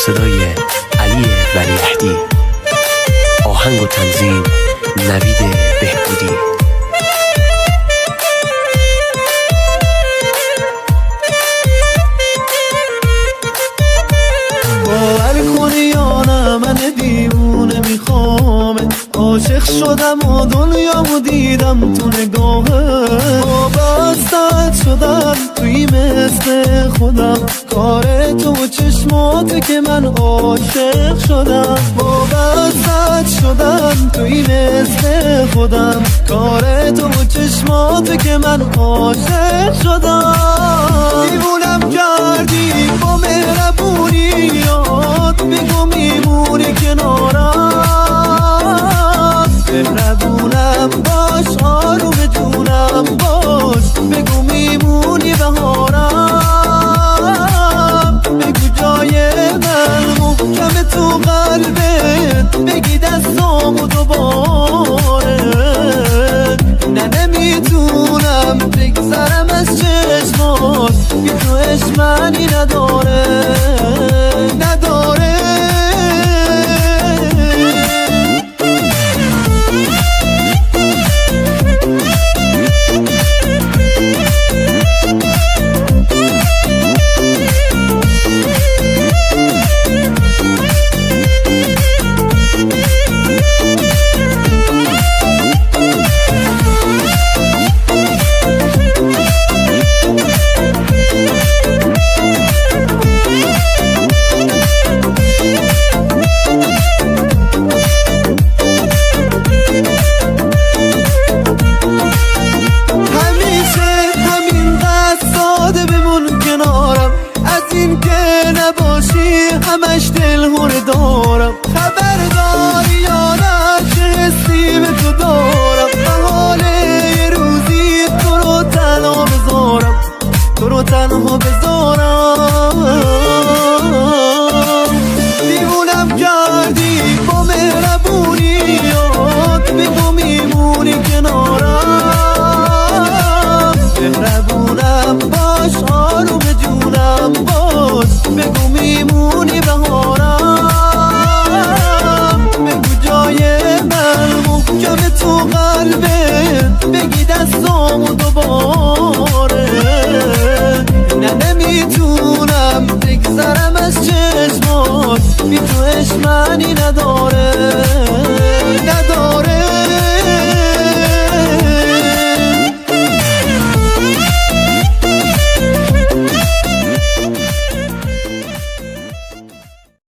صدای علی ولیعهدی، آهنگ و تنظیم نوید بهبودی. باور کنی یا نه من دیوونه میخوامه، عاشق شدم و دنیامو دیدم تو نگاهه، وابستت شدم توی مثل خودم، کار تو چشماته که من عاشق شدم، وابستت شدم توی مثل خودم، کار تو چشماته که من عاشق شدم. دیوونم کردی با مهربونیات، بگو میمونی کنارم، مهربونم باش، آروم جونم باش، بگو میمونی بهارم، بگو جای من محکم تو قلبت، بگی دستامو دوباره، نه نمیتونم بگذرم از چشمات که تو عشقی نداره نداره. همش دلهور دارم، خبرداری یا نه چه حسی به تو دارم، محاله یه روزی تو رو تنها بذارم، تو رو تنها بذارم. دیوونم کردی با مهربونیات، بگو میمونی کنارم، مهربونم باش، آروم جونم باش، بگو میمونی بهارم، بگو جای من محکم تو قلبت، بگی دستامو دوباره، نه نمیتونم بگذرم از چشمات بی تو عشق